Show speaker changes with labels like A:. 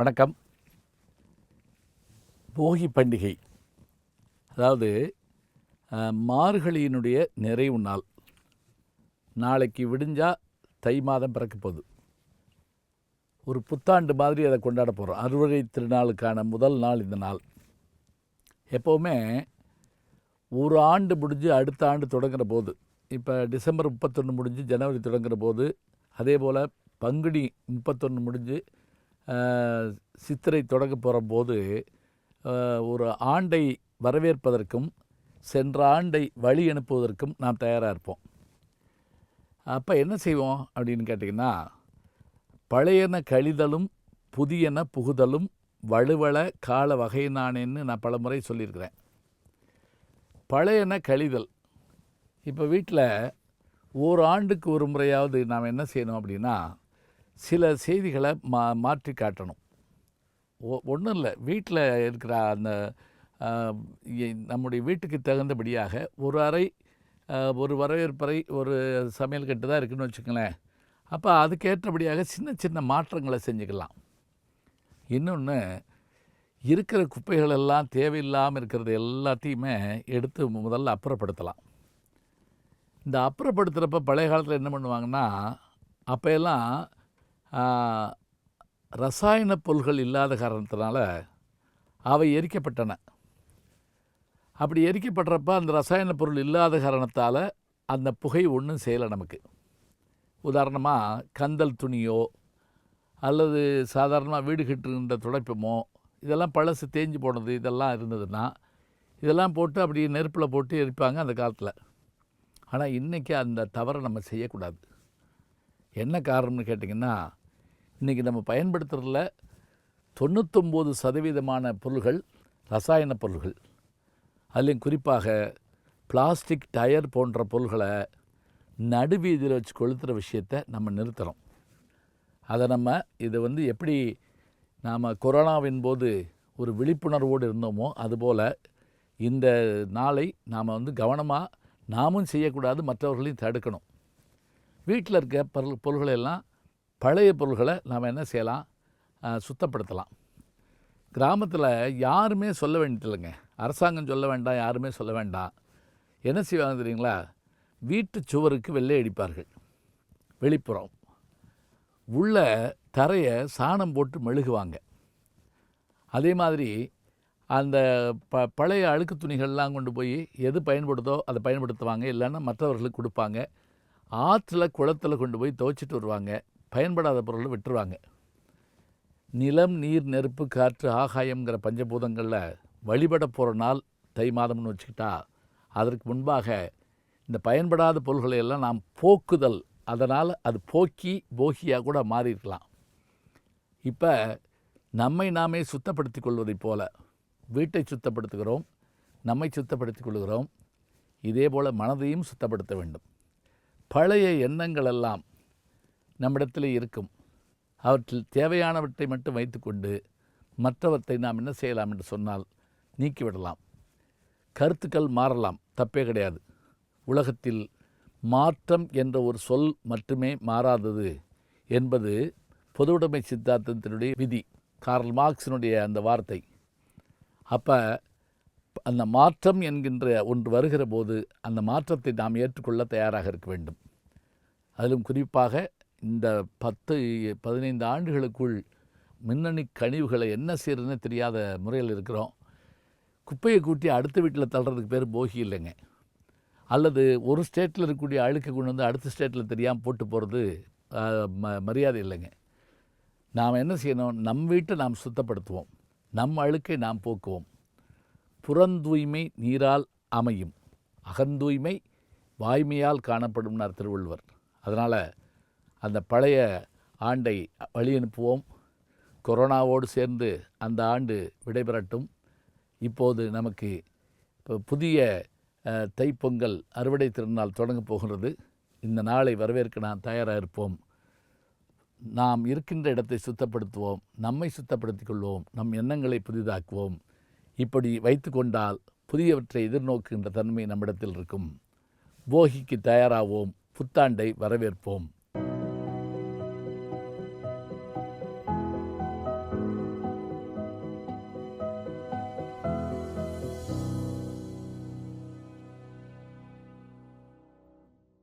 A: வணக்கம். போகி பண்டிகை, அதாவது மார்கழியினுடைய நிறைவு நாள். நாளைக்கு விடிஞ்சா தை மாதம் பிறக்க போகுது. ஒரு புத்தாண்டு மாதிரி அதை கொண்டாட போகிறோம். அறுவடை திருநாளுக்கான முதல் நாள் இந்த நாள். எப்போவுமே ஒரு ஆண்டு முடிஞ்சு அடுத்த ஆண்டு தொடங்குகிற போது, இப்போ டிசம்பர் 31 முடிஞ்சு ஜனவரி தொடங்குகிற போது, அதே போல் பங்குனி 31 முடிஞ்சு சித்திரை தொடங்க போகிற போது ஒரு ஆண்டை வரவேற்பதற்கும் சென்ற ஆண்டை வழி அனுப்புவதற்கும் நாம் தயாராக இருப்போம். அப்போ என்ன செய்வோம் அப்படின்னு கேட்டிங்கன்னா, பழையன கழிதலும் புதியன புகுதலும் வலுவள கால வகையினானேன்னு நான் பல முறை சொல்லியிருக்கிறேன். பழையன கழிதல், இப்போ வீட்டில் ஒரு ஆண்டுக்கு ஒரு முறையாவது நாம் என்ன செய்யணும் அப்படின்னா, சில செய்திகளை மாற்றி காட்டணும். ஒன்றும் இல்லை, வீட்டில் இருக்கிற அந்த நம்முடைய வீட்டுக்கு தகுந்தபடியாக ஒரு அறை, ஒரு வரவேற்பறை, ஒரு சமையல் கட்டு தான் இருக்குதுன்னு வச்சுக்கங்களேன். அப்போ அதுக்கேற்றபடியாக சின்ன சின்ன மாற்றங்களை செஞ்சுக்கலாம். இன்னொன்று, இருக்கிற குப்பைகளெல்லாம் தேவையில்லாமல் இருக்கிறது எல்லாத்தையுமே எடுத்து முதல்ல அப்புறப்படுத்தலாம். இந்த அப்புறப்படுத்துகிறப்ப பழைய காலத்தில் என்ன பண்ணுவாங்கன்னா, அப்போயெல்லாம் ரசாயன பொருள்கள் இல்லாத காரணத்தினால அவை எரிக்கப்பட்டன. அப்படி எரிக்கப்படுறப்ப அந்த ரசாயன பொருள் இல்லாத காரணத்தால் அந்த புகை ஒன்றும் செய்யலை நமக்கு. உதாரணமாக கந்தல் துணியோ அல்லது சாதாரணமாக வீடு கட்டுகின்ற துடைப்பமோ, இதெல்லாம் பழசு தேஞ்சு போனது இதெல்லாம் இருந்ததுன்னா இதெல்லாம் போட்டு அப்படி நெருப்பில் போட்டு எரிப்பாங்க அந்த காலத்தில். ஆனால் இன்றைக்கி அந்த தவறை நம்ம செய்யக்கூடாது. என்ன காரணம்னு கேட்டிங்கன்னா, இன்றைக்கி நம்ம பயன்படுத்துகிறதுல 99% பொருள்கள் ரசாயன பொருள்கள். அதுலேயும் குறிப்பாக பிளாஸ்டிக் டயர் போன்ற பொருள்களை நடுவீதியில் வச்சு கொளுத்துகிற விஷயத்தை நம்ம நிறுத்துகிறோம். அதை நம்ம எப்படி நாம் கொரோனாவின் போது ஒரு விழிப்புணர்வோடு இருந்தோமோ, அதுபோல் இந்த நாளை நாம் கவனமாக நாமும் செய்யக்கூடாது, மற்றவர்களையும் தடுக்கணும். வீட்டில் இருக்க பொருள்களெல்லாம், பழைய பொருள்களை நாம் என்ன செய்யலாம், சுத்தப்படுத்தலாம். கிராமத்தில் யாருமே சொல்ல வேண்டியதில்லைங்க, அரசாங்கம் சொல்ல வேண்டாம், யாருமே சொல்ல வேண்டாம். என்ன செய்வாங்க தெரியுங்களா, வீட்டு சுவருக்கு வெள்ளை அடிப்பார்கள். வெளிப்புறம் உள்ள தரையை சாணம் போட்டு மெழுகுவாங்க. அதே மாதிரி அந்த பழைய அழுக்கு துணிகள்லாம் கொண்டு போய் எது பயன்படுதோ அதை பயன்படுத்துவாங்க, இல்லைன்னா மற்றவர்களுக்கு கொடுப்பாங்க. ஆற்றுல குளத்தில் கொண்டு போய் துவைச்சிட்டு வருவாங்க. பயன்படாத பொருளை விட்டுருவாங்க. நிலம், நீர், நெருப்பு, காற்று, ஆகாயம்ங்கிற பஞ்சபூதங்களில் வழிபட போகிற நாள் தை மாதம்னு வச்சுக்கிட்டா, அதற்கு முன்பாக இந்த பயன்படாத பொருள்களை எல்லாம் நாம் போக்குதல், அதனால் அது போக்கி போகியாக கூட மாறியிருக்கலாம். இப்போ நம்மை நாமே சுத்தப்படுத்தி கொள்வதைப் போல வீட்டை சுத்தப்படுத்துகிறோம், நம்மை சுத்தப்படுத்தி கொள்கிறோம். இதே போல் மனதையும் சுத்தப்படுத்த வேண்டும். பழைய எண்ணங்கள் எல்லாம் நம்மிடத்தில் இருக்கும். அவற்றில் தேவையானவற்றை மட்டும் வைத்துக்கொண்டு மற்றவற்றை நாம் என்ன செய்யலாம் என்று சொன்னால் நீக்கிவிடலாம். கருத்துக்கள் மாறலாம், தப்பே கிடையாது. உலகத்தில் மாற்றம் என்ற ஒரு சொல் மட்டுமே மாறாதது என்பது பொதுவுடைமை சித்தாந்தத்தினுடைய விதி, கார்ல் மார்க்ஸினுடைய அந்த வார்த்தை. அப்போ அந்த மாற்றம் என்கின்ற ஒன்று வருகிற போது அந்த மாற்றத்தை நாம் ஏற்றுக்கொள்ள தயாராக இருக்க வேண்டும். அதிலும் குறிப்பாக இந்த 10-15 ஆண்டுகளுக்குள் மின்னணு கழிவுகளை என்ன செய்யறதுன்னு தெரியாத முறையில் இருக்கிறோம். குப்பையை கூட்டி அடுத்த வீட்டில் தள்ளுறதுக்கு பேர் போகி இல்லைங்க. அல்லது ஒரு ஸ்டேட்டில் இருக்கக்கூடிய அழுக்கை கொண்டு வந்து அடுத்த ஸ்டேட்டில் தெரியாமல் போட்டு போகிறது மரியாதை இல்லைங்க. நாம் என்ன செய்யணும், நம் வீட்டை நாம் சுத்தப்படுத்துவோம், நம் அழுக்கை நாம் போக்குவோம். புறந்தூய்மை நீரால் அமையும், அகந்தூய்மை வாய்மையால் காணப்படும்னார் திருவள்ளுவர். அதனால் அந்த பழைய ஆண்டை வழி அனுப்புவோம். கொரோனாவோடு சேர்ந்து அந்த ஆண்டு விடைபெறட்டும். இப்போது நமக்கு புதிய தைப்பொங்கல் அறுவடை திருநாள் தொடங்க போகிறது. இந்த நாளை வரவேற்க நாம் தயாராக இருப்போம். நாம் இருக்கின்ற இடத்தை சுத்தப்படுத்துவோம், நம்மை சுத்தப்படுத்திக் கொள்வோம், நம் எண்ணங்களை புதிதாக்குவோம். இப்படி வைத்து கொண்டால் புதியவற்றை எதிர்நோக்குகின்ற தன்மை நம்மிடத்தில் இருக்கும். போகிக்கு தயாராவோம், புத்தாண்டை வரவேற்போம்.